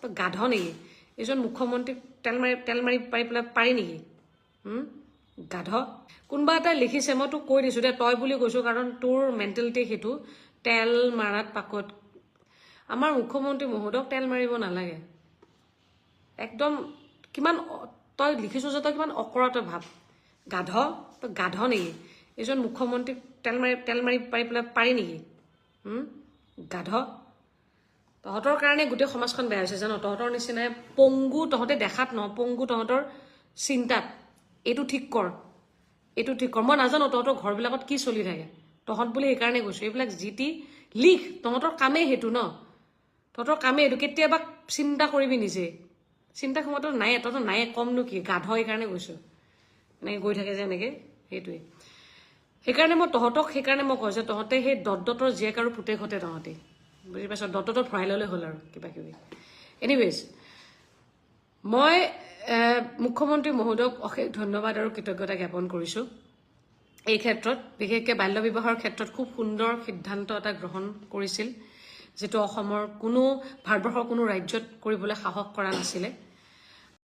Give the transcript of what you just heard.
তো গাধ নেকি এজন মুখ্যমন্ত্ৰীক তেল মাৰি পেলাই পাৰি নেকি গাধ কোনোবা এটা লিখিছে মই তোক কৈ দিছোঁ দে তই বুলি কৈছোঁ কাৰণ তোৰ মেণ্টেলিটি সেইটো তেল মাৰাত পাকত আমাৰ মুখ্যমন্ত্ৰী মহোদয়ক তেল মাৰিব নালাগে একদম কিমান তই লিখিছোঁ যে তই কিমান অকৰতে ভাব গাধ তো গাধ নেকি এজন মুখ্যমন্ত্ৰীক তেল মাৰি পেলাই পাৰি নেকি গাধ তহঁতৰ কাৰণে গোটেই সমাজখন বেয়া হৈছে জানো তহঁতৰ নিচিনাই পংগু তহঁতে দেখাত ন পংগু তহঁতৰ চিন্তাত এইটো ঠিক কৰ মই নাজানো তহঁতৰ ঘৰবিলাকত কি চলি থাকে তহঁত বুলি সেইকাৰণে কৈছোঁ এইবিলাক জিটি লিখ তহঁতৰ কামেই সেইটো ন তহঁতৰ কামেই এইটো কেতিয়াবা চিন্তা কৰিবি নিজে চিন্তা ক্ষমতা নাই তহঁতৰ নাই কমনো কি গাধ সেইকাৰণে কৈছোঁ এনেকৈ গৈ থাকে যে এনেকৈ সেইটোৱে সেইকাৰণে মই কৈছোঁ যে তহঁতে সেই দত্তৰ জীয়েক আৰু পুতেকহঁতে তহঁতে বুজি পাইছ দত্তত ভৰাই ল'লে হ'ল আৰু কিবা কিবি এনিৱেজ মই মুখ্যমন্ত্ৰী মহোদয়ক অশেষ ধন্যবাদ আৰু কৃতজ্ঞতা জ্ঞাপন কৰিছোঁ এই ক্ষেত্ৰত বিশেষকৈ বাল্য বিবাহৰ ক্ষেত্ৰত খুব সুন্দৰ সিদ্ধান্ত এটা গ্ৰহণ কৰিছিল যিটো অসমৰ ভাৰতবৰ্ষৰ কোনো ৰাজ্যত কৰিবলৈ সাহস কৰা নাছিলে